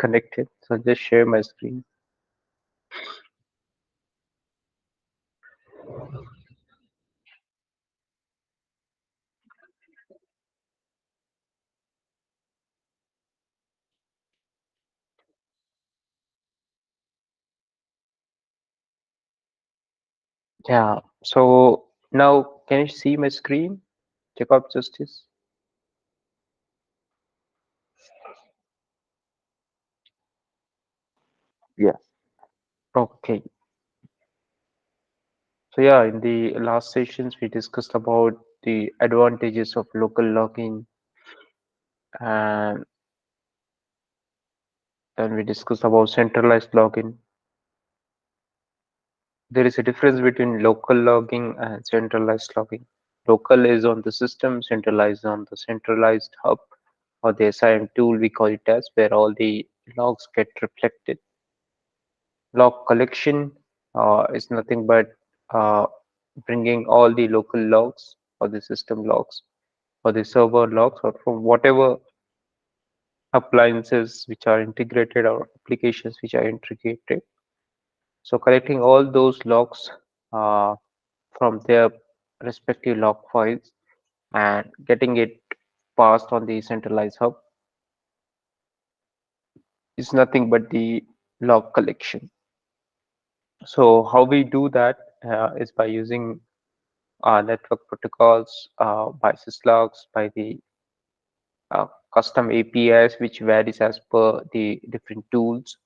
connected. So I'll just share my screen. Yeah. So now can you see my screen? Jacob Justice. Yes. Okay. So yeah, in the last sessions we discussed about the advantages of local login, and then we discussed about centralized login. There is a difference between local logging and centralized logging. Local is on the system, centralized on the centralized hub or the SIM tool we call it as, where all the logs get reflected. Log collection is nothing but uh, bringing all the local logs or the system logs or the server logs or from whatever appliances which are integrated or applications which are integrated. So collecting all those logs uh, from their respective log files and getting it passed on the centralized hub is nothing but the log collection. So how we do that is by using network protocols, by syslogs, by the custom APIs, which varies as per the different tools.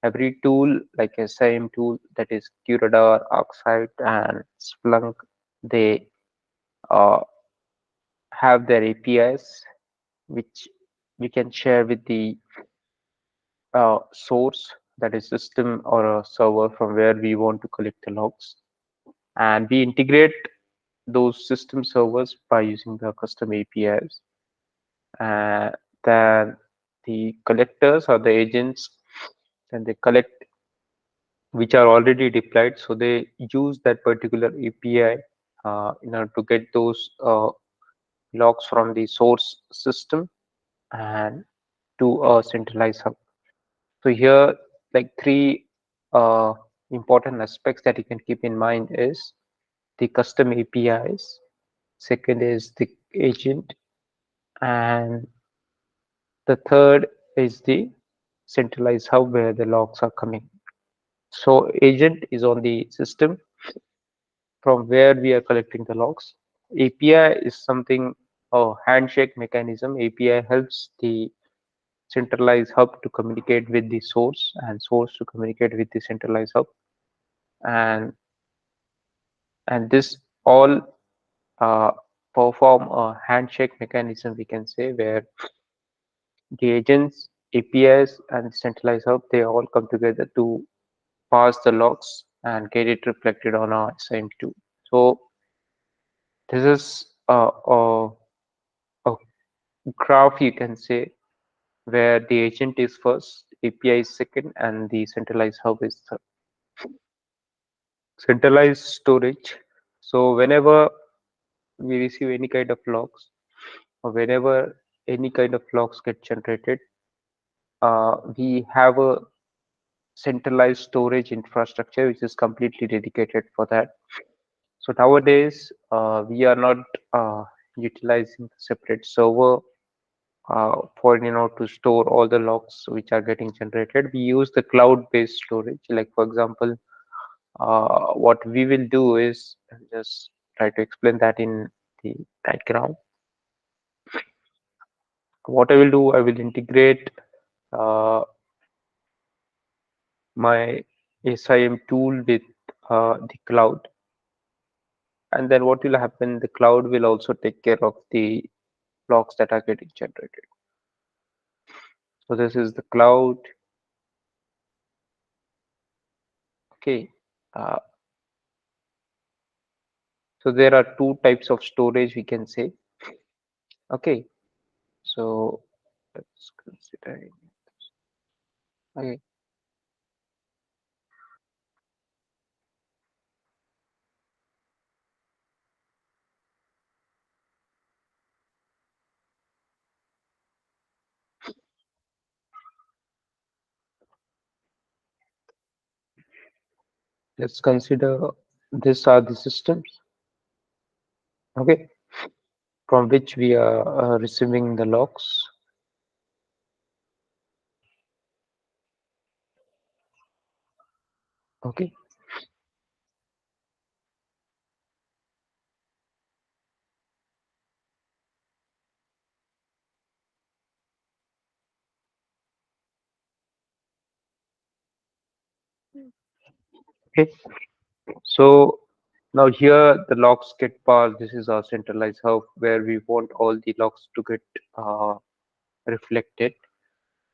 Every tool, like a SIM tool, that is QRadar, ArcSight, and Splunk, they uh, have their APIs, which we can share with the source, that is system or a server from where we want to collect the logs. And we integrate those system servers by using the custom APIs. Uh, then the collectors or the agents, then they collect which are already deployed. So they use that particular API in order to get those logs from the source system and to a centralized hub. So here, like three uh, important aspects that you can keep in mind is the custom APIs. Second is the agent, and the third is the centralized hub where the logs are coming. So agent is on the system from where we are collecting the logs. API is something, a handshake mechanism. API helps the centralized hub to communicate with the source and source to communicate with the centralized hub. And this all uh, perform a handshake mechanism, we can say, where the agents, APIs, and centralized hub, they all come together to pass the logs and get it reflected on our SIM2. So this is a graph, you can say, where the agent is first, API is second, and the centralized hub is third. Centralized storage. So whenever we receive any kind of logs, or whenever any kind of logs get generated, we have a centralized storage infrastructure which is completely dedicated for that. So nowadays, we are not utilizing separate server for to store all the logs which are getting generated. We use the cloud-based storage. Like for example, what we will do is just try to explain that in the diagram. What I will do, I will integrate uh, my SIM tool with the cloud, and then what will happen? The cloud will also take care of the logs that are getting generated. So this is the cloud. Okay. Uh, so there are two types of storage, we can say. Okay. So let's consider. Okay. Let's consider these are the systems, okay, from which we are receiving the logs. Okay, okay. So now here the logs get passed. This is our centralized hub where we want all the logs to get uh, reflected.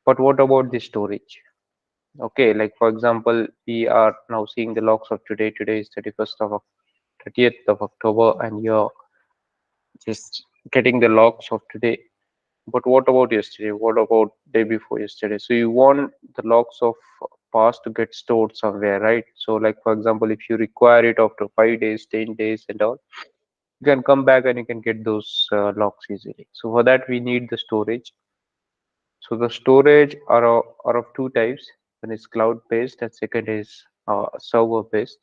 But what about the storage? Okay, like for example, we are now seeing the logs of today. Today is 30th of October, and you're just getting the logs of today. But what about yesterday? What about day before yesterday? So you want the logs of past to get stored somewhere, right? So like for example, if you require it after 5 days, 10 days, and all, you can come back and you can get those logs easily. So for that, we need the storage. So the storage are of two types. One is cloud based, and second is server based.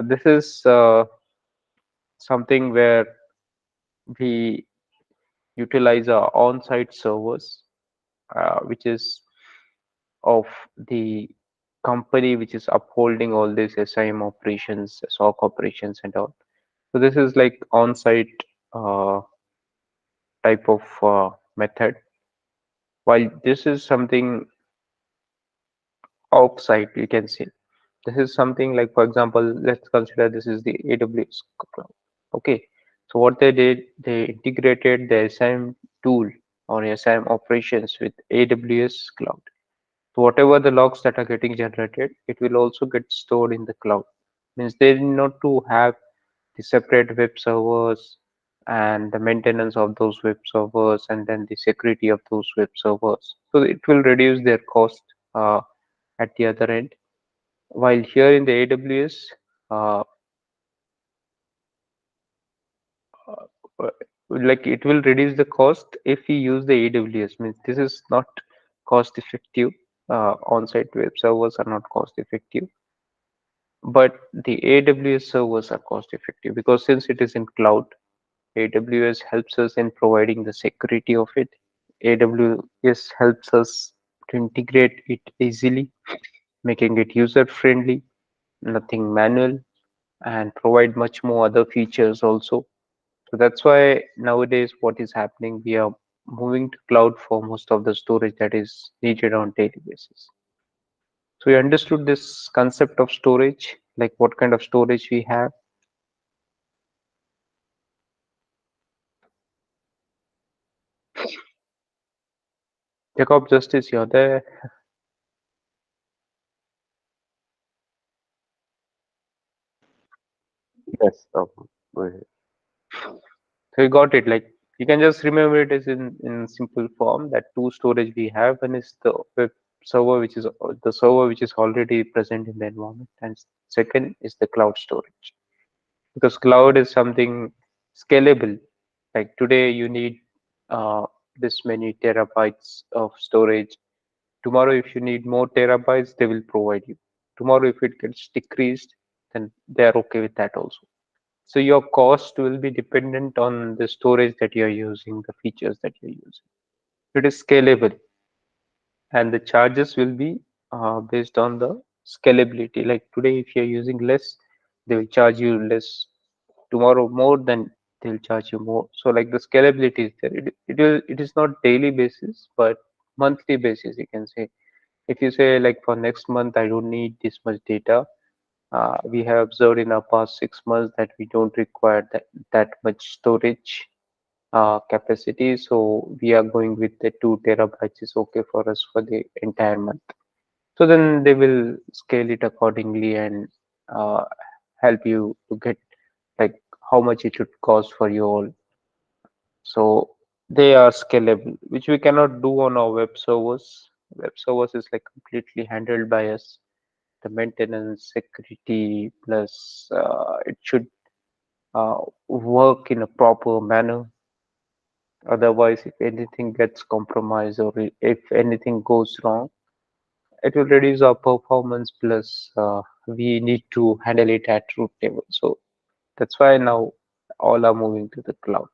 This is something where we utilize our on-site servers, which is of the company which is upholding all these SIM operations, SOC operations, and all. So this is like on-site uh, type of method. While this is something off-site, you can say. This is something like, for example, let's consider this is the AWS cloud. Okay, so what they did, they integrated the SIM tool or SIM operations with AWS cloud. So whatever the logs that are getting generated, it will also get stored in the cloud. Means they need not to have the separate web servers and the maintenance of those web servers and then the security of those web servers. So it will reduce their cost at the other end. While here in the AWS, uh, uh, like it will reduce the cost if we use the AWS. Means this is not cost effective. On-site web servers are not cost effective, but the AWS servers are cost effective because since it is in cloud, AWS helps us in providing the security of it. AWS helps us to integrate it easily, making it user friendly, nothing manual, and provide much more other features also. So that's why nowadays what is happening, we are moving to cloud for most of the storage that is needed on daily basis. So you understood this concept of storage, like what kind of storage we have. Jacob Justice, you're there. Yes. Go ahead. So you got it. Like you can just remember it as in simple form that two storage we have. One is the web server, which is the server which is already present in the environment, and second is the cloud storage. Because cloud is something scalable. Like today, you need this many terabytes of storage. Tomorrow, if you need more terabytes, they will provide you. Tomorrow, if it gets decreased, then they are okay with that also. So your cost will be dependent on the storage that you're using, the features that you're using. It is scalable, and the charges will be based on the scalability. Like today, if you're using less, they will charge you less. Tomorrow, more, then they'll charge you more. So like the scalability is there. It is not daily basis, but monthly basis. You can say if you say like for next month, I don't need this much data. We have observed in our past 6 months that we don't require that much storage capacity. So we are going with the 2 terabytes is okay for us for the entire month. So then they will scale it accordingly and uh, help you to get like how much it should cost for you all. So they are scalable, which we cannot do on our web servers. Web servers is like completely handled by us. The maintenance, security, plus it should work in a proper manner. Otherwise, if anything gets compromised or if anything goes wrong, it will reduce our performance plus we need to handle it at root level. So that's why now all are moving to the cloud.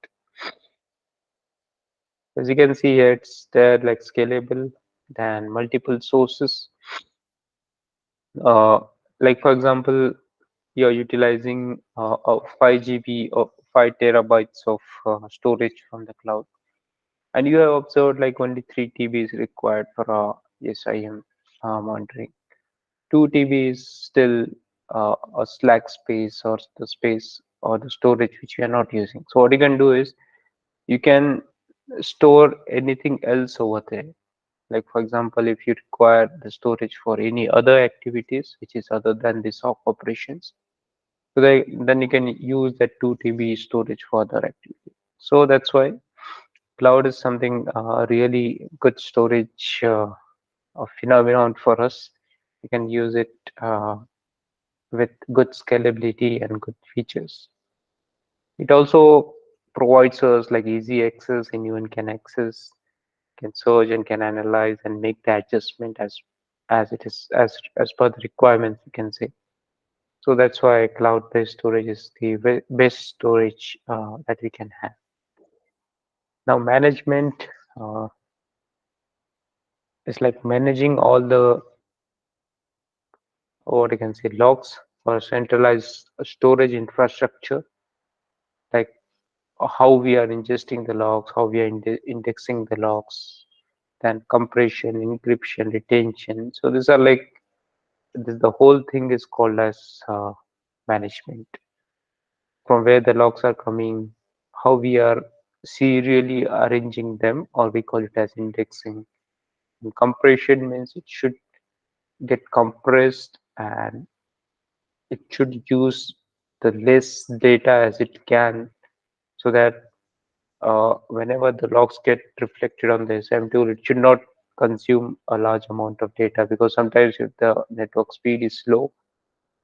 As you can see here, it's there like scalable, then multiple sources. Uh, like for example, you're utilizing 5 GB or 5 terabytes of storage from the cloud, and you have observed like only 3 TB is required for SIM monitoring. 2 TB is still a slack space or the space or the storage which we are not using. So what you can do is you can store anything else over there. Like for example, if you require the storage for any other activities which is other than the SOC operations, so then you can use that 2 TB storage for other activities. So that's why cloud is something really good storage a phenomenon for us. You can use it with good scalability and good features. It also provides us like easy access. Anyone can access, can search, and can analyze and make the adjustment as it is as per the requirements. You can say. So that's why cloud-based storage is the best storage that we can have. Now management is like managing all the what I can say logs or centralized storage infrastructure, like how we are ingesting the logs, how we are indexing the logs, then compression, encryption, retention. So these are like the whole thing is called as management. From where the logs are coming, how we are serially arranging them, or we call it as indexing. And compression means it should get compressed and it should use the less data as it can so that whenever the logs get reflected on the SM tool, it should not consume a large amount of data because sometimes if the network speed is slow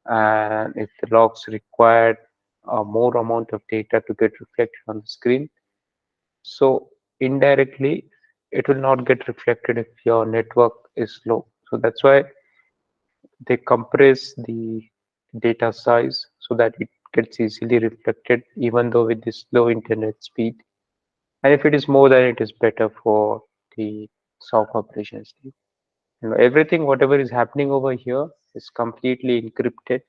and if the logs require a more amount of data to get reflected on the screen, so indirectly it will not get reflected if your network is slow. So that's why they compress the data size so that it gets easily reflected even though with the slow internet speed. And if it is more, then it is better for the SOC operations team. Everything, whatever is happening over here, is completely encrypted.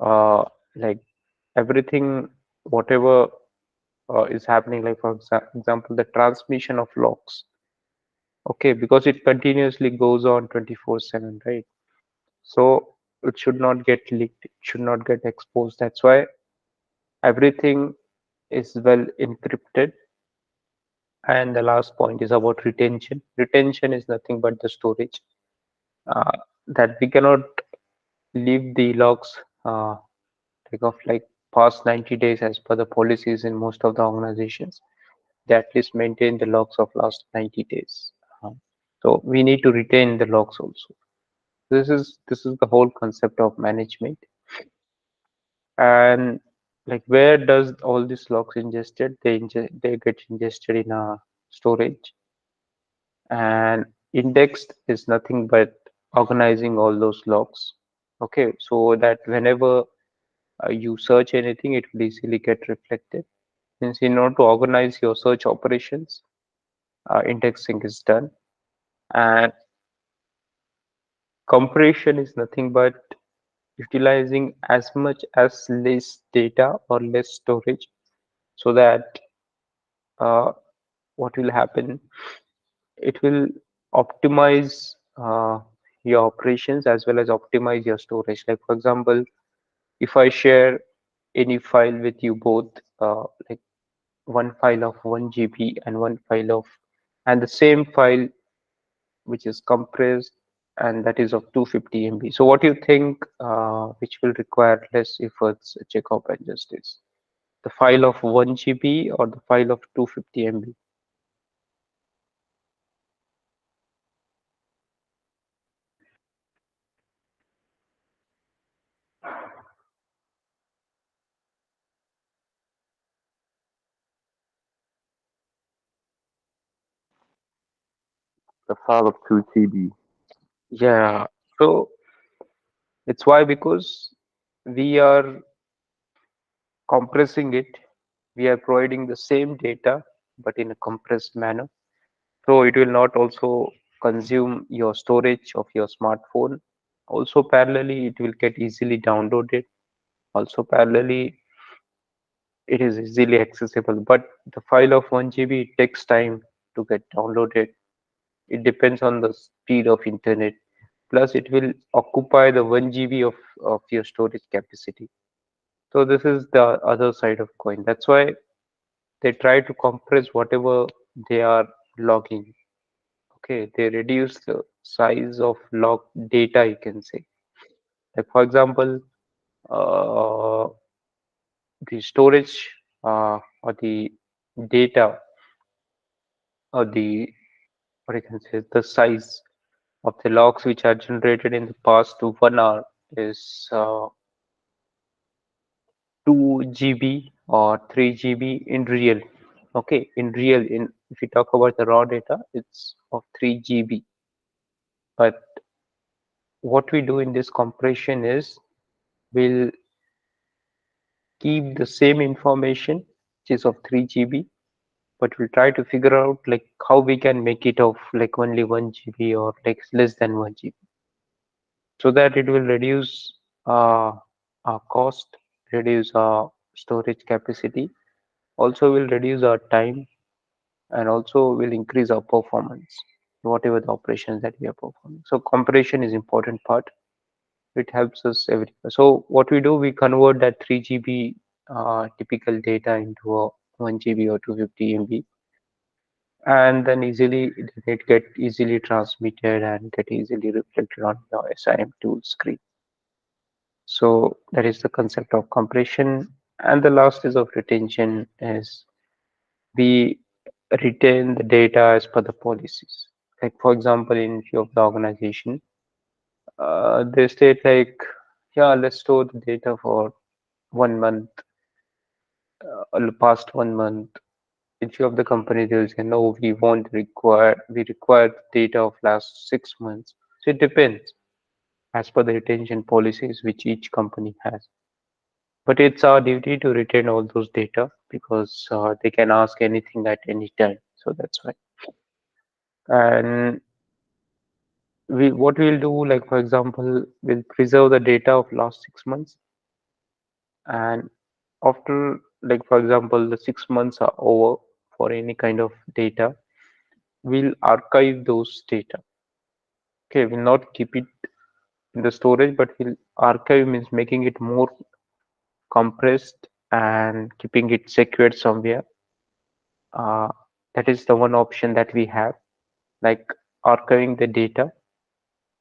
Uh, like everything, whatever is happening, like for example, the transmission of logs. Okay, because it continuously goes on 24/7, right? So it should not get leaked, it should not get exposed. That's why everything is well encrypted. And the last point is about retention. Retention is nothing but the storage uh, that we cannot leave the logs take of like past 90 days as per the policies in most of the organizations. They at least maintain the logs of last 90 days. So we need to retain the logs also. This is the whole concept of management. And like where does all these logs ingested? They get ingested in a storage, and indexed is nothing but organizing all those logs. Okay, so that whenever you search anything, it will easily get reflected. Since in order to organize your search operations, indexing is done, and compression is nothing but utilizing as much as less data or less storage so that uh, what will happen, it will optimize your operations as well as optimize your storage. Like for example, if I share any file with you both, like one file of 1 GB and one file of, and the same file which is compressed and that is of 250 MB. So what do you think which will require less efforts, Jacob and Justice? The file of 1 GB or the file of 250 MB? The file of 2 TB. Yeah. So it's why, because we are compressing it, we are providing the same data but in a compressed manner. So it will not also consume your storage of your smartphone. Also parallelly, it will get easily downloaded. Also parallelly, it is easily accessible. But the file of 1 GB, it takes time to get downloaded. It depends on the speed of internet. Plus, it will occupy the 1 GB of your storage capacity. So this is the other side of coin. That's why they try to compress whatever they are logging. Okay, they reduce the size of log data, you can say. Like for example, uh, the storage or the data or the, what you can say, the size of the logs which are generated in the past to 1 hour is 2 GB or 3 GB in real. Okay, in real, in if you talk about the raw data, it's of 3 GB. But what we do in this compression is we'll keep the same information, which is of 3 GB, but we'll try to figure out like how we can make it of like only 1 GB or like less than 1 GB, so that it will reduce uh, our cost, reduce our storage capacity, also will reduce our time, and also will increase our performance, whatever the operations that we are performing. So compression is important part. It helps us everywhere. So what we do, we convert that 3 GB typical data into a 1 GB or 250 MB, and then easily it get easily transmitted and get easily reflected on your SIM tool screen. So that is the concept of compression. And the last is of retention is we retain the data as per the policies. Like for example, in few of the organization, they state like, yeah, let's store the data for 1 month, past 1 month. In few of the companies, they'll say, no, we require data of last 6 months. So it depends as per the retention policies which each company has. But it's our duty to retain all those data because they can ask anything at any time. So that's why. And what we'll do, like for example, we'll preserve the data of last 6 months, and after, like for example, the 6 months are over for any kind of data, we'll archive those data. Okay, we'll not keep it in the storage, but we'll archive means making it more compressed and keeping it secured somewhere. Uh, that is the one option that we have, like archiving the data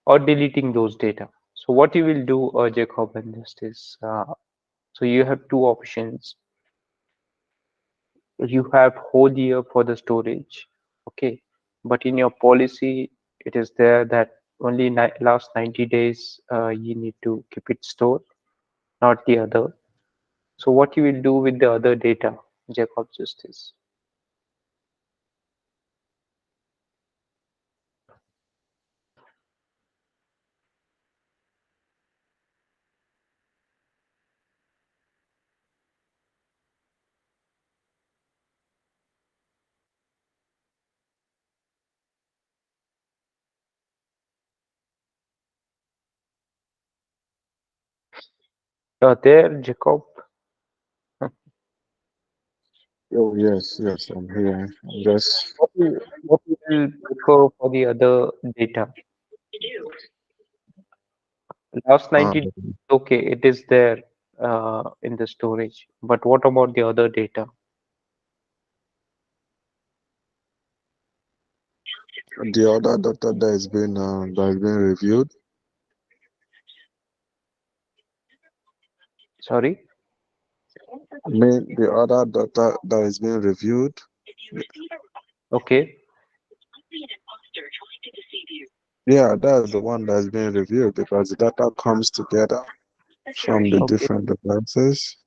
or deleting those data. So what you will do, Jacob, in this is, so you have two options. You have whole year for the storage, okay, but in your policy, it is there that only last 90 days you need to keep it stored, not the other. So what you will do with the other data, Jacob, Justice? There, Jacob. Oh, yes, yes, I'm here. I'm just, What you will prefer for the other data? Last 90 days, um, okay, it is there in the storage. But what about the other data? the other data that has been reviewed. Sorry? I mean, the other data that is being reviewed. Okay. Yeah, that's the one that's being reviewed because the data comes together from the Okay. different devices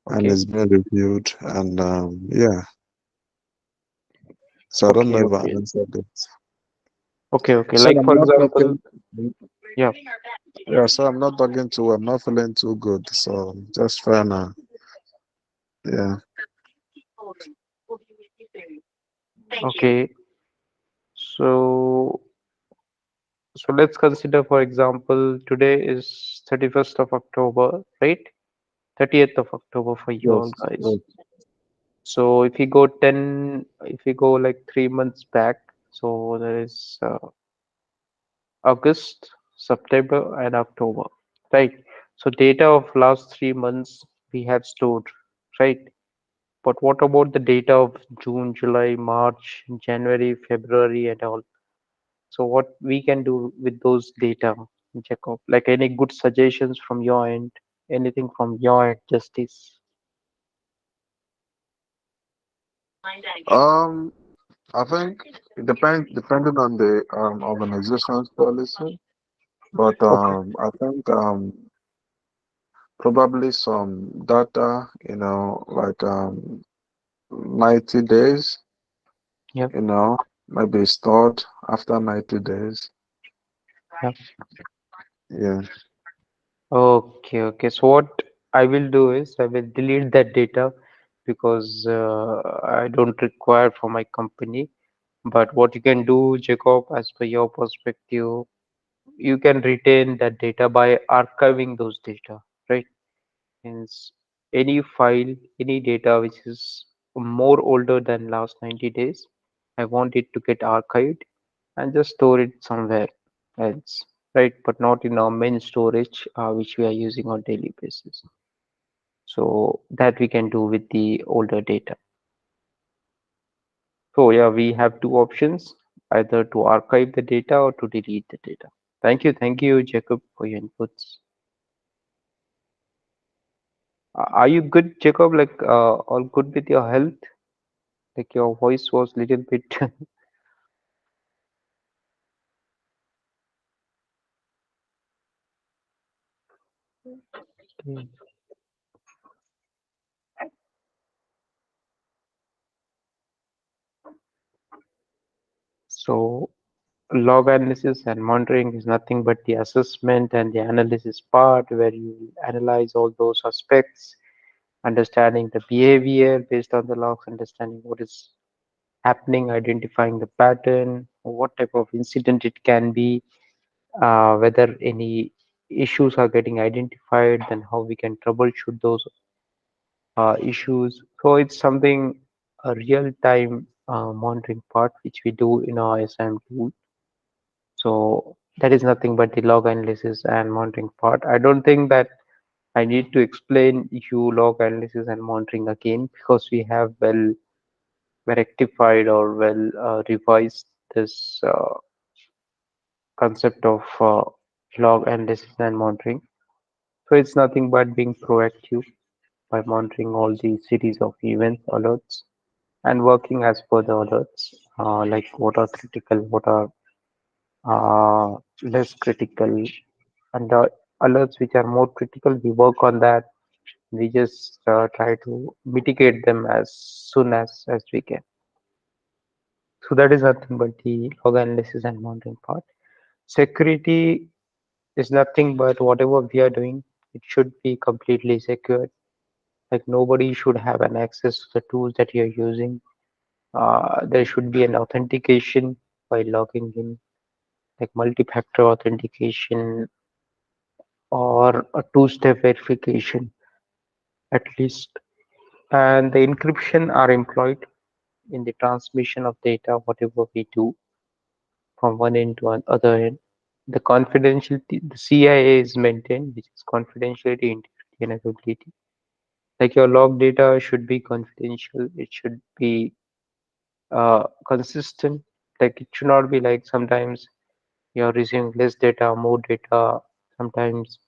and Okay. it's being reviewed. And yeah, so I don't Okay. know if I Okay. answered it. Okay, okay. So Like I'm for not example, talking. yeah. Yeah, so I'm not talking too. I'm not feeling too good. So just trying to. Yeah. Okay. So so let's consider, for example, today is 31st of October, right? 30th of October for you all Yes. guys. Yes. So if we go like 3 months back, so there is August, September, and October, right? So data of last 3 months we have stored, right? But what about the data of June, July, March, January, February, and all? So what we can do with those data, Jacob? Like any good suggestions from your end? Anything from your end, Justice? Um, I think it depends depending on the organization's policy, but Okay. I think probably some data, like 90 days, Yeah. maybe stored after 90 days. Yeah. Yeah. Okay. Okay. So what I will do is I will delete that data because I don't require for my company. But what you can do, Jacob, as per your perspective, you can retain that data by archiving those data, right? Hence, any file, any data which is more older than last 90 days, I want it to get archived and just store it somewhere else, right? But not in our main storage, which we are using on daily basis. So that we can do with the older data. So yeah, we have two options, either to archive the data or to delete the data. Thank you, Jacob, for your inputs. Are you good, Jacob? Like, all good with your health? Like your voice was little bit. Okay. So log analysis and monitoring is nothing but the assessment and the analysis part where you analyze all those aspects, understanding the behavior based on the logs, understanding what is happening, identifying the pattern, what type of incident it can be, whether any issues are getting identified, then how we can troubleshoot those issues. So it's something a real-time monitoring part which we do in our SIM tool. So that is nothing but the log analysis and monitoring part. I don't think that I need to explain you log analysis and monitoring again because we have well rectified or well revised this concept of log analysis and monitoring. So it's nothing but being proactive by monitoring all the series of events, alerts, and working as per the alerts, like what are critical, what are less critical, and the alerts which are more critical, we work on that. We just try to mitigate them as soon as we can. So that is nothing but the log analysis and monitoring part. Security is nothing but whatever we are doing, it should be completely secured. Like nobody should have an access to the tools that you're using. There should be an authentication by logging in, like multi-factor authentication or a two-step verification at least. And the encryption are employed in the transmission of data, whatever we do from one end to other end. The confidentiality, the CIA is maintained, which is confidentiality, integrity, and availability. Like your log data should be confidential. It should be consistent. Like it should not be like sometimes you're receiving less data, more data. Sometimes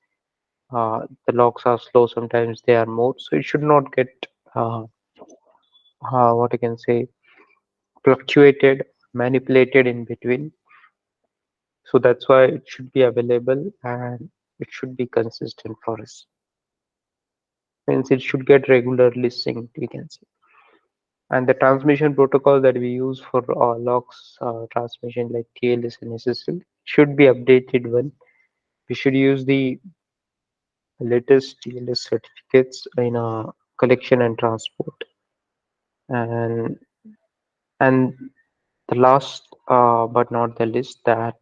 the logs are slow. Sometimes they are more. So it should not get uh, what I can say fluctuated, manipulated in between. So that's why it should be available and it should be consistent for us. Means it should get regularly synced, we can say. And the transmission protocol that we use for logs transmission like TLS and SSL should be updated when we should use the latest TLS certificates in collection and transport. And and the last but not the least, that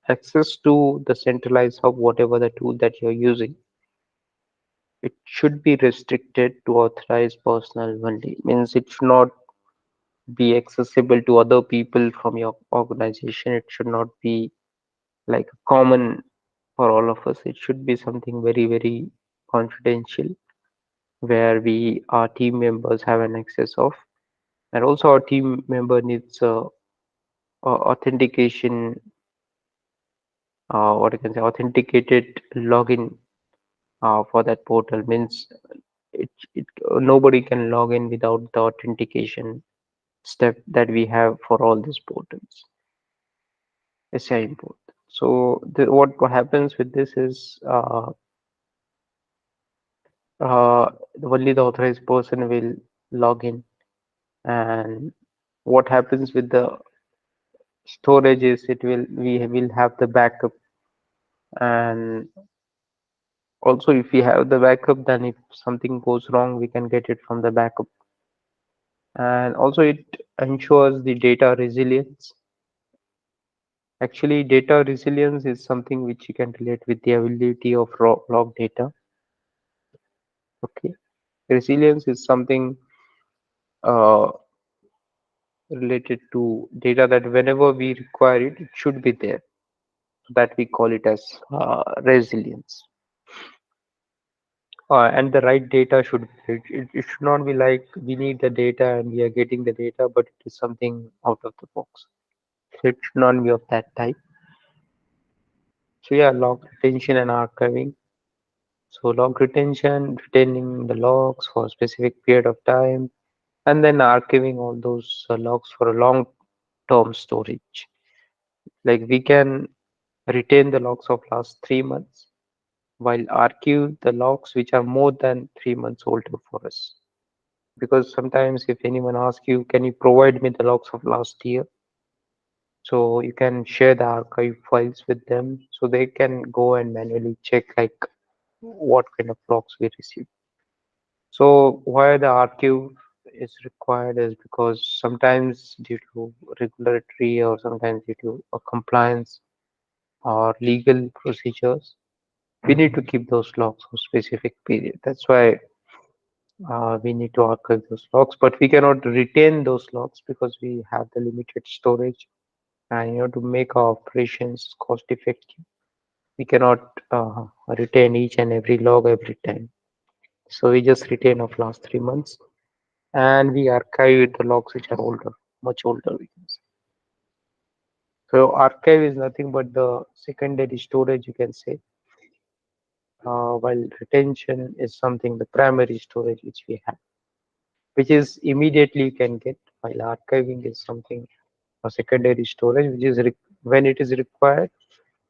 access to the centralized hub, whatever the tool that you're using, it should be restricted to authorized personnel only. Means it should not be accessible to other people from your organization. It should not be like common for all of us. It should be something very, very confidential where we, our team members have an access of. And also our team member needs authentication, what I can say, authenticated login for that portal. Means nobody can log in without the authentication step that we have for all these portals. SI import. So what happens with this is uh, only the authorized person will log in, and what happens with the storage is we will have the backup, and also if we have the backup, then if something goes wrong, we can get it from the backup. And also it ensures the data resilience. Actually, data resilience is something which you can relate with the availability of raw log data. Okay, resilience is something uh, related to data that whenever we require it, it should be there. That we call it as resilience. And the right data should it should not be like we need the data and we are getting the data, but it is something out of the box. So it should not be of that type. So yeah, log retention and archiving. So log retention, retaining the logs for a specific period of time, and then archiving all those logs for a long-term storage. Like we can retain the logs of last 3 months, while archive the logs which are more than 3 months older for us. Because sometimes if anyone asks you, can you provide me the logs of last year? So you can share the archive files with them so they can go and manually check like what kind of logs we received. So why the archive is required is because sometimes due to regulatory or sometimes due to a compliance or legal procedures, we need to keep those logs for specific period. That's why we need to archive those logs, but we cannot retain those logs because we have the limited storage. And to make our operations cost effective, we cannot retain each and every log every time. So we just retain of last 3 months, and we archive the logs which are older, much older, we can say. So archive is nothing but the secondary storage, you can say, while retention is something the primary storage which we have, which is immediately you can get, while archiving is something a secondary storage, which is when it is required,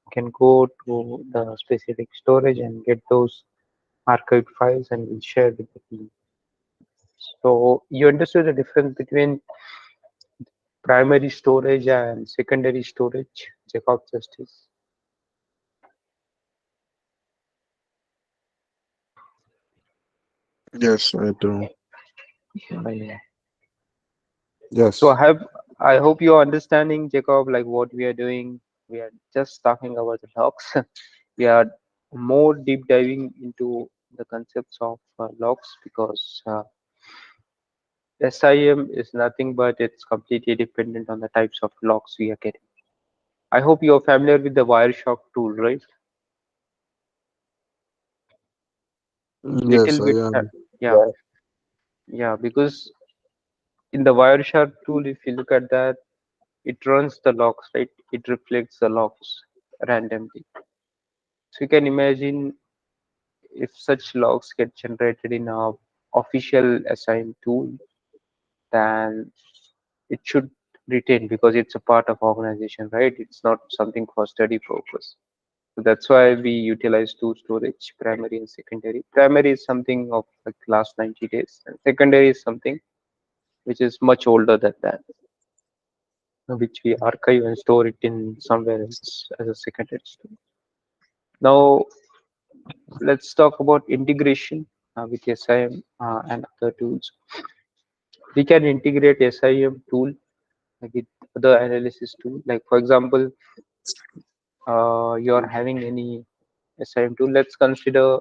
you can go to the specific storage and get those archived files and will share with the team. So you understood the difference between primary storage and secondary storage, Jacob Justice? Yes, I do. Yeah. So Yes. I hope you're understanding, Jacob, like what we are doing. We are just talking about the logs. We are more deep diving into the concepts of logs because SIM is nothing but it's completely dependent on the types of logs we are getting. I hope you're familiar with the Wireshark tool, right? Yes, Little I bit, am. yeah, yeah, because in the Wireshark tool, if you look at that, it runs the logs, right? It reflects the logs randomly. So you can imagine if such logs get generated in a official assigned tool, then it should retain because it's a part of organization, right? It's not something for study purpose. So that's why we utilize two storage, primary and secondary. Primary is something of like last 90 days, and secondary is something which is much older than that, which we archive and store it in somewhere else as a secondary store. Now, let's talk about integration with SIM and other tools. We can integrate SIM tool with other analysis tool. Like for example, you are having any SIM tool. Let's consider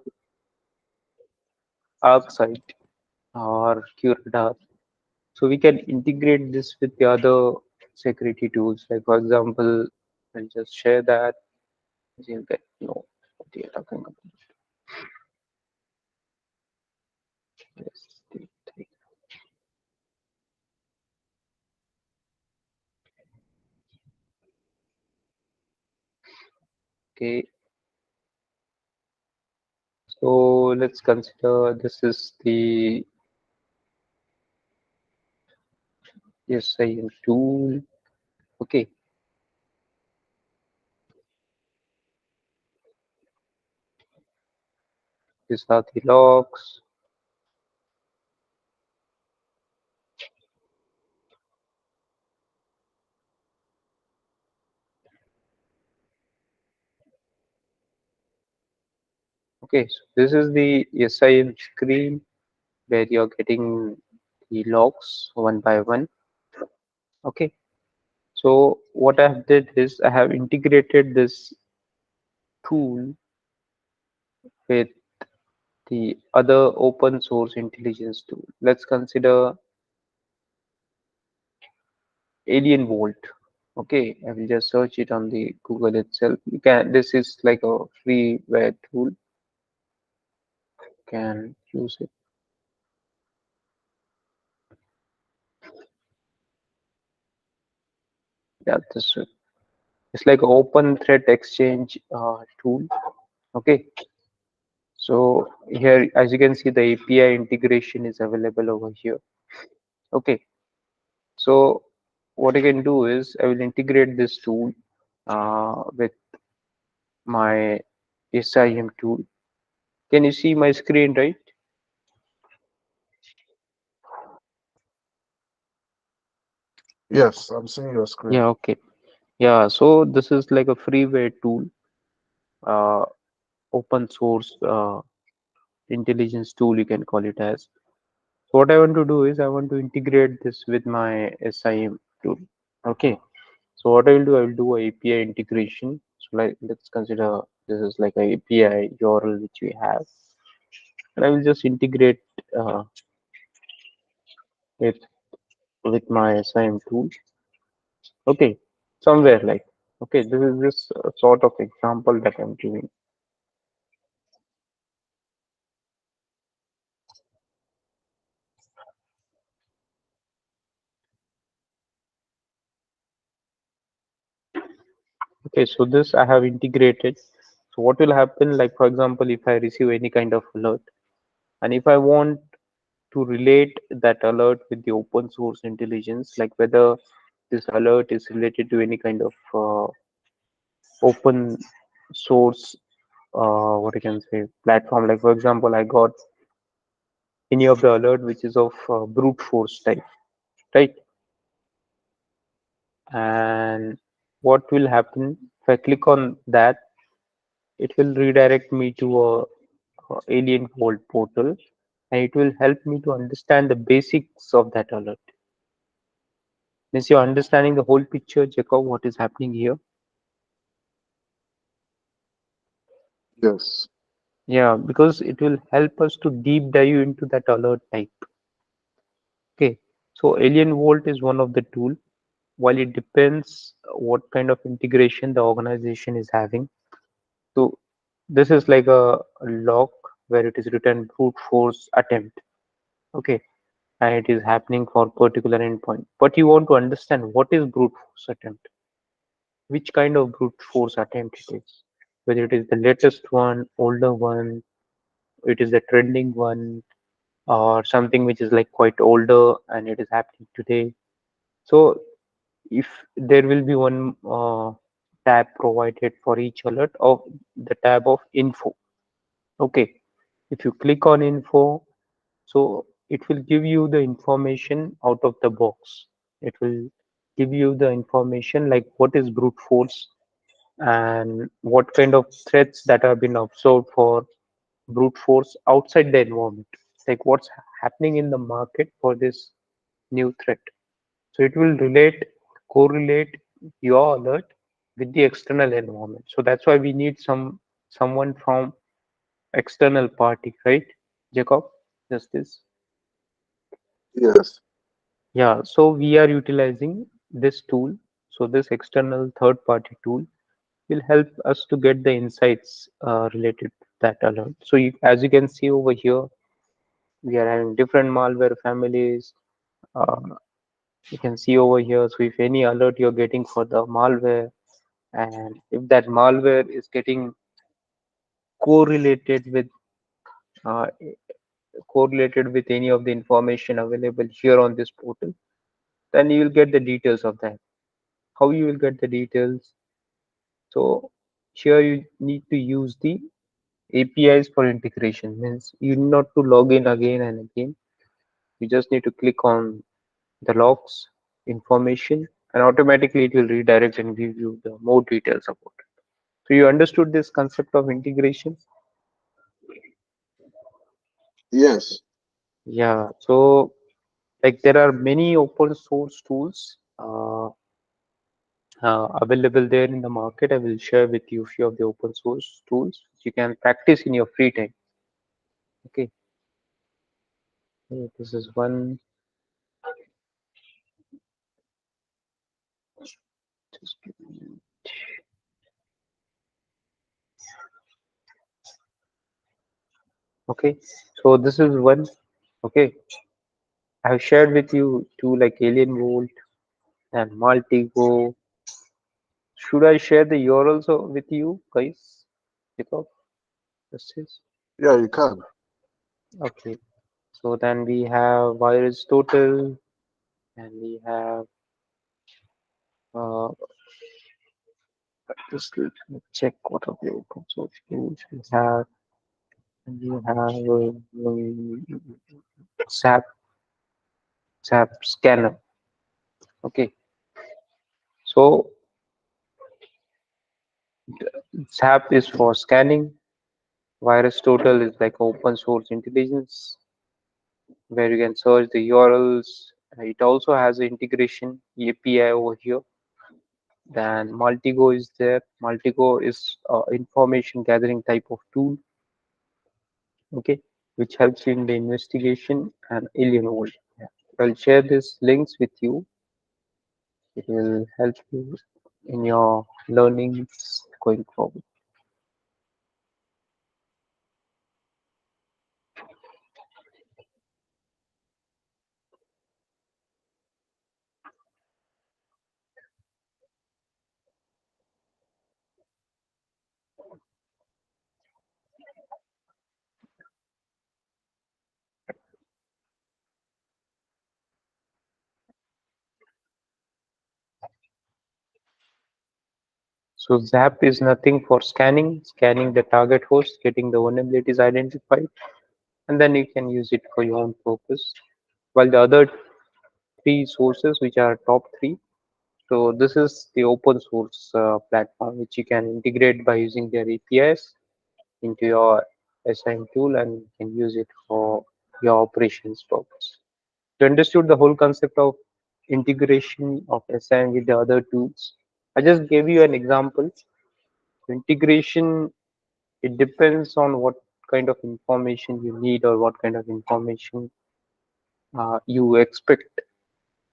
ArcSight or QRadar. So we can integrate this with the other security tools. Like for example, I'll just share that. You'll get know what you're talking about. Yes, okay. So let's consider this is the SIM tool. Okay, these are the logs. Okay, so this is the SIM screen where you're getting the logs one by one. Okay, so what I have did is I have integrated this tool with the other open source intelligence tool. Let's consider Alien Vault. Okay, I will just search it on the Google itself. You can, this is like a freeware tool. You can use it. Yeah, this is, it's like an open threat exchange tool. Okay, so here, as you can see, the API integration is available over here. Okay, so what I can do is I will integrate this tool with my SIM tool. Can you see my screen, right? Yes, I'm seeing your screen. Yeah, okay. Yeah, so this is like a freeware tool, uh, open source intelligence tool, you can call it as. So what I want to do is I want to integrate this with my SIM tool. Okay. So what I will do, I will do a API integration. So like let's consider this is like a API URL which we have, and I will just integrate uh, it with my SIM tool. Okay, somewhere like okay, this is just a sort of example that I'm giving. Okay, so this I have integrated. So what will happen, like for example, if I receive any kind of alert, and if I want to relate that alert with the open source intelligence, like whether this alert is related to any kind of open source, what I can say, platform. Like for example, I got any of the alert which is of brute force type, right? And what will happen if I click on that? It will redirect me to a Alien Vault portal, and it will help me to understand the basics of that alert. Means you're understanding the whole picture, Jacob, what is happening here. Yes. Yeah, because it will help us to deep dive into that alert type. Okay, so Alien Vault is one of the tool. While it depends what kind of integration the organization is having. So this is like a log where it is written brute force attempt. Okay, and it is happening for particular endpoint. But you want to understand what is brute force attempt, which kind of brute force attempt it is, whether it is the latest one, older one, it is the trending one, or something which is like quite older and it is happening today. So if there will be one tab provided for each alert of the tab of info. Okay, if you click on info, so it will give you the information out of the box. It will give you the information like what is brute force and what kind of threats that have been observed for brute force outside the environment. Like what's happening in the market for this new threat. So it will correlate your alert with the external environment. So that's why we need someone from external party, right, Jacob? Just this. Yes. Yeah, so we are utilizing this tool. So this external third party tool will help us to get the insights related to that alert. So as you can see over here, we are having different malware families. Uh, you can see over here. So if any alert you're getting for the malware, and if that malware is getting correlated with uh, correlated with any of the information available here on this portal, then you will get the details of that. How you will get the details? So here you need to use the APIs for integration. Means you need not to log in again and again. You just need to click on the logs information, and automatically it will redirect and give you the more details about it. So you understood this concept of integration? Yes. Yeah. So like there are many open source tools available there in the market. I will share with you a few of the open source tools you can practice in your free time. Okay. This is one. Just give me- Okay. So this is one. Okay. I have shared with you two like Alien Vault and Maltigo. Should I share the URLs with you guys? Because this is Yeah, you can. okay. So then we have Virus Total and we have just let me check what are the open source tools we have. And we have SAP Scanner. Okay. So SAP is for scanning. Virus Total is like open source intelligence where you can search the URLs. It also has an integration API over here. Then Multigo is there. Multigo is information gathering type of tool, okay, which helps you in the investigation and alien world. Yeah. I'll share these links with you. It will help you in your learnings going forward. So ZAP is nothing for scanning the target host, getting the vulnerabilities identified, and then you can use it for your own purpose. While the other three sources, which are top three, so this is the open source platform which you can integrate by using their APIs into your SIM tool and you can use it for your operations purpose. You understood the whole concept of integration of SIM with the other tools. I just gave you an example. Integration, it depends on what kind of information you need or what kind of information you expect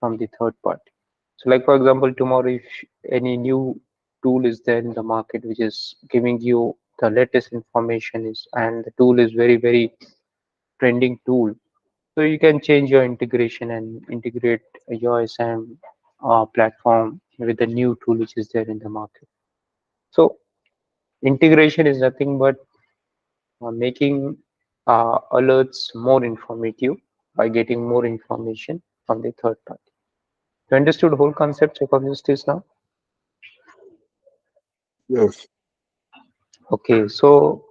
from the third party. So like for example, tomorrow if any new tool is there in the market which is giving you the latest information is and the tool is very trending tool. So you can change your integration and integrate your SIM platform with the new tool which is there in the market. So integration is nothing but making alerts more informative by getting more information from the third party. You understood the whole concept of justice now? Yes. Okay, so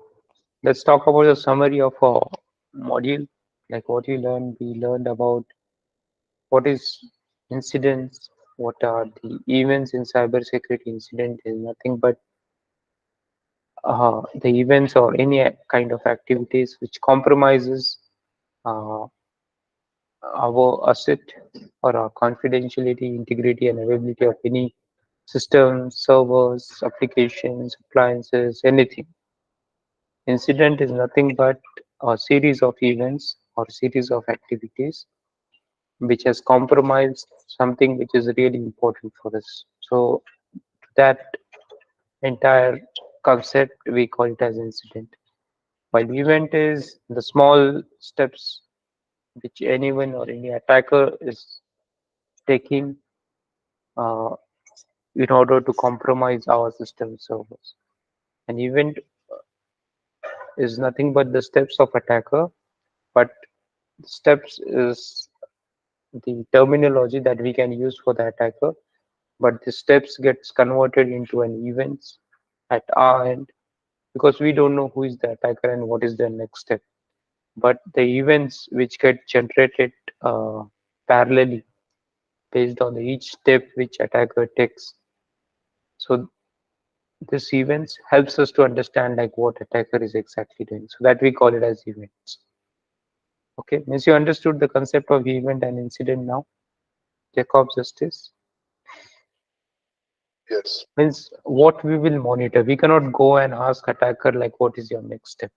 let's talk about the summary of our module. Like what you learned, we learned about what is incidents, what are the events in cybersecurity. Incident is nothing but the events or any kind of activities which compromises uh, our asset or our confidentiality, integrity, and availability of any systems, servers, applications, appliances, anything. Incident is nothing but a series of events or series of activities which has compromised something which is really important for us. So that entire concept we call it as incident. While event is the small steps which anyone or any attacker is taking uh, in order to compromise our system servers. An event is nothing but the steps of attacker, but steps is the terminology that we can use for the attacker, but the steps gets converted into an events at our end because we don't know who is the attacker and what is their next step. But the events which get generated uh, parallelly based on each step which attacker takes. So this events helps us to understand like what attacker is exactly doing. So that we call it as events. Okay, means you understood the concept of event and incident now, Jacob Justice. Yes. Means what we will monitor. We cannot go and ask attacker like what is your next step.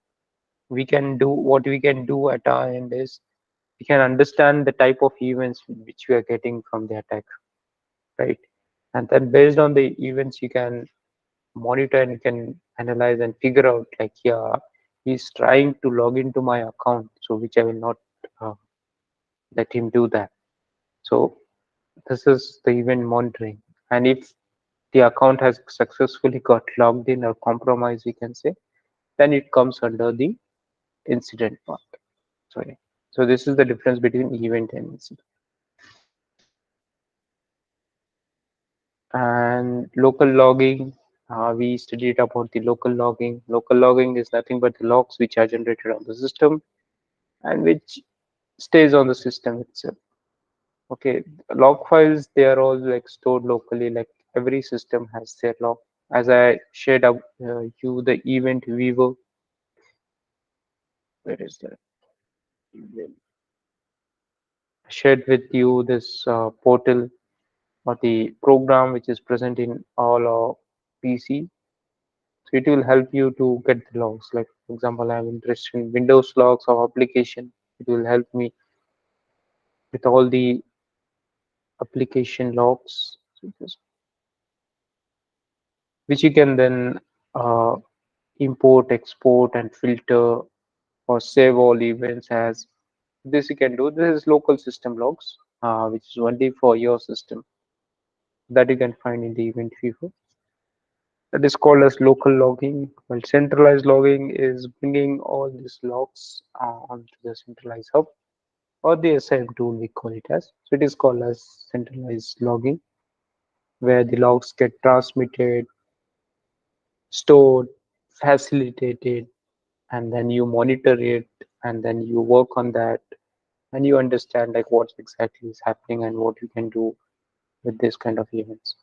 We can do what we can do at our end is we can understand the type of events which we are getting from the attacker, right? And then based on the events you can monitor and you can analyze and figure out like yeah he's trying to log into my account, so which I will not uh, let him do that. So this is the event monitoring, and if the account has successfully got logged in or compromised we can say, then it comes under the incident part. Sorry. So this is the difference between event and incident. And local logging, we studied about the local logging. Local logging is nothing but the logs which are generated on the system and which stays on the system itself. Okay, log files, they are all like stored locally, like every system has their log. As I shared up you the event viewer, where is that? Shared with you this portal or the program which is present in all our PC. So it will help you to get the logs. Like for example, I'm interested in Windows logs or application. It will help me with all the application logs, which you can then uh, import, export, and filter or save all events as this you can do. This is local system logs, which is only for your system that you can find in the event viewer. That is called as local logging. While centralized logging is bringing all these logs onto the centralized hub or the SIM tool we call it as. So it is called as centralized logging, where the logs get transmitted, stored, facilitated, and then you monitor it, and then you work on that, and you understand like what exactly is happening and what you can do with this kind of events.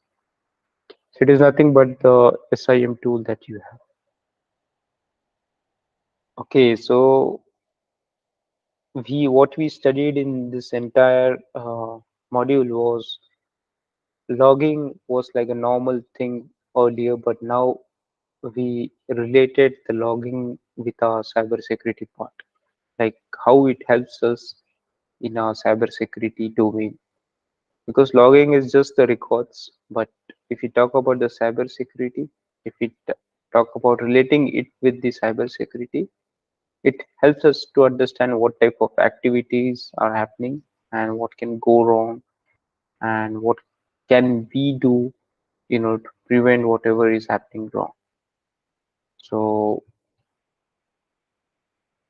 So it is nothing but the SIM tool that you have. Okay, so we what we studied in this entire module was logging was like a normal thing earlier, but now we related the logging with our cybersecurity part, like how it helps us in our cybersecurity domain. Because logging is just the records, but if we talk about the cybersecurity, if we talk about relating it with the cybersecurity, it helps us to understand what type of activities are happening and what can go wrong and what can we do to prevent whatever is happening wrong. So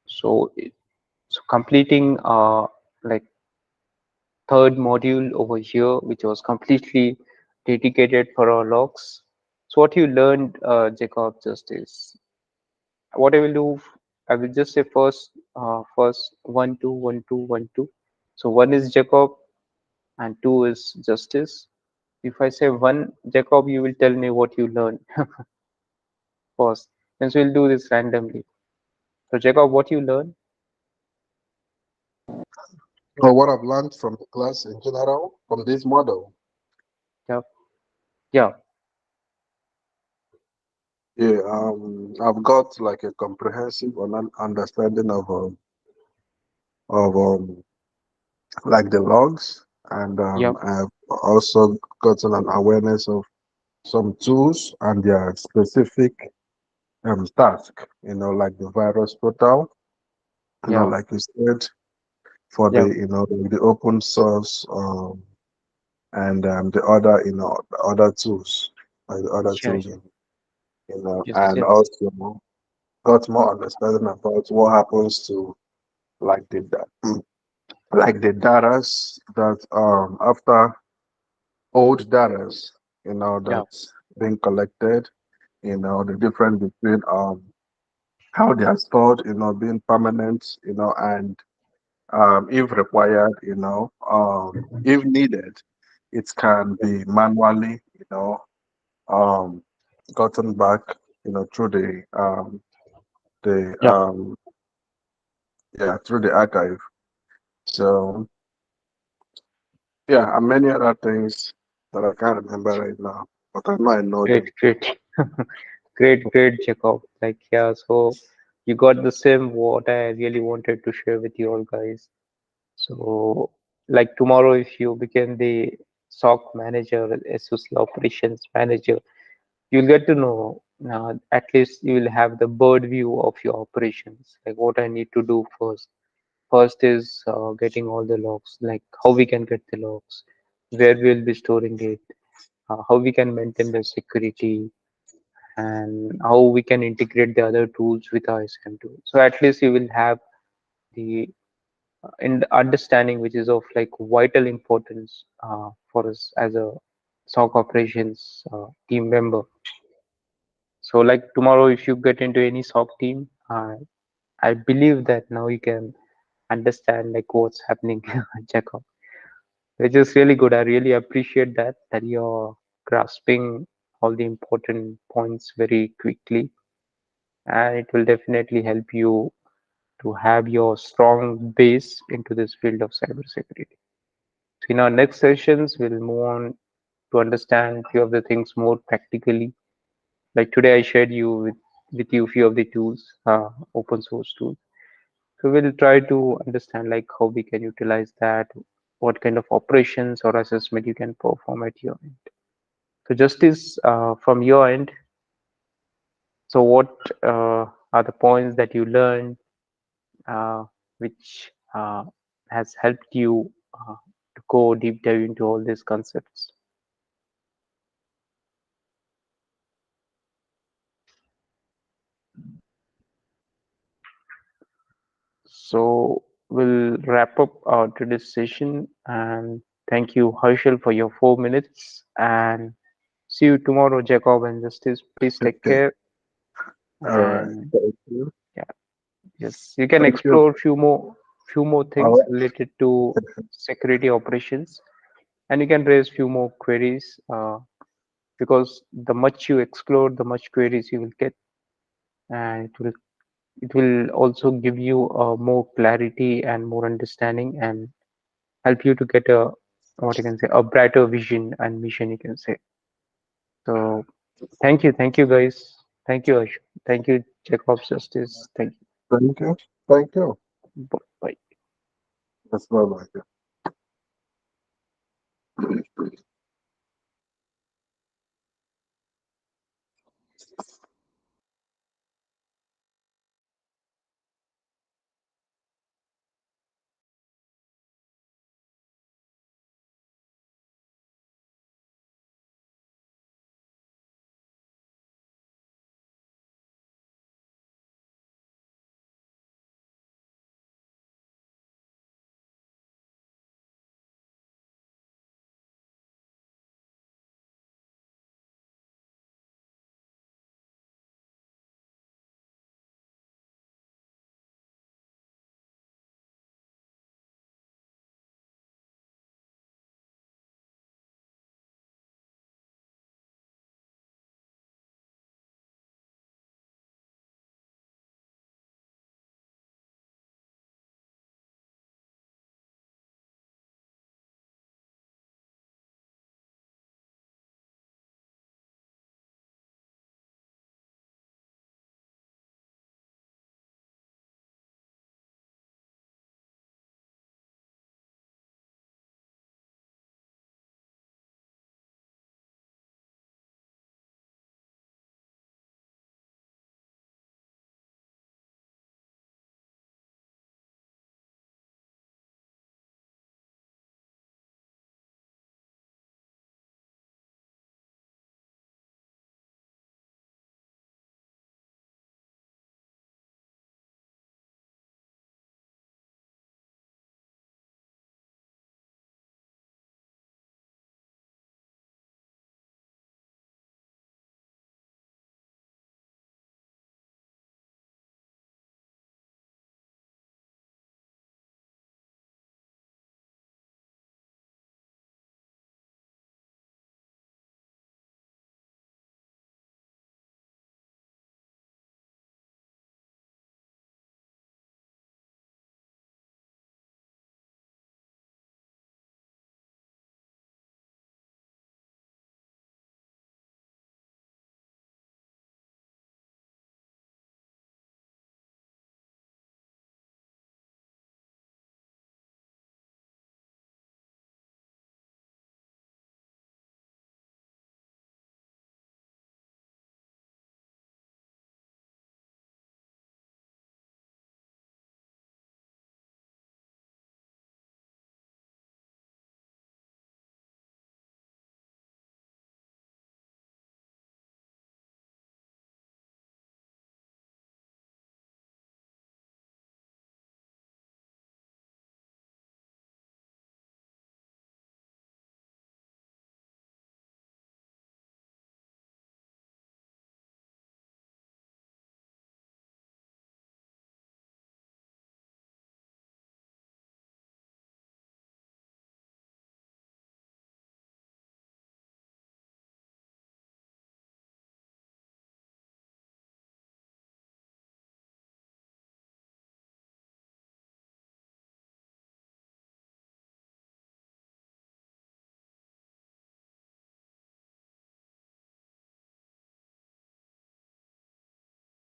so completing like third module over here which was completely dedicated for our logs. So what you learned, Jacob, just is what I will do. I will just say first first 1 2 1 2 1 2. So one is Jacob and two is Justice. If I say one Jacob, you will tell me what you learned first. Since we'll do this randomly. So Jacob, what you learn? Or what I've learned from the class in general, from this model. Yeah, yeah, Yeah, I've got like a comprehensive understanding of like the logs, and yeah, I've also gotten an awareness of some tools and their specific task. Like the virus portal. yeah, Like you said, for the yeah. the open source and the other the other tools, like the other Sure, tools, sure. Yes, and yes. also got more understanding about what happens to like like the data that after old data, Yeah, that's being collected, the difference between how they are stored, being permanent, and if required, if needed, it can be manually, um gotten back, through the yeah. yeah, through the archive. So yeah, and many other things that I can't remember right now, but I know I know Great, them. great. Great, great, Jacob. Like, yeah, so you got the same what I really wanted to share with you all guys. So, like tomorrow, if you become the SOC manager, SOC operations manager, you'll get to know, at least you will have the bird view of your operations, like what I need to do first. First is getting all the logs, like how we can get the logs, where we'll be storing it, how we can maintain the security, and how we can integrate the other tools with our SM tool. So at least you will have the in the understanding which is of like vital importance for us as a SOC operations team member. So like tomorrow, if you get into any SOC team, I believe that now you can understand like what's happening, Jacob, which is really good. I really appreciate that you're grasping all the important points very quickly, and it will definitely help you to have your strong base into this field of cybersecurity. So in our next sessions, we'll move on to understand few of the things more practically. Like today, I shared with you few of the tools, open source tools. So we'll try to understand like how we can utilize that, what kind of operations or assessment you can perform at your end. So Justice, from your end, so what are the points that you learned which has helped you to go deep dive into all these concepts? So we'll wrap up today's session, and thank you, Harshal, for your 4 minutes, and see you tomorrow, Jacob and Justice. Please take Okay. care, All right. and Thank you. yeah, yes, you can Thank you. explore few more All things related to security operations, and you can raise few more queries because the much you explore, the much queries you will get, and it will also give you more clarity and more understanding and help you to get a what you can say a brighter vision and mission you can say. So thank you guys, thank you Ash, thank you Jacob, Justice, thank Thank you. Thank you. you. Bye. That's not like it.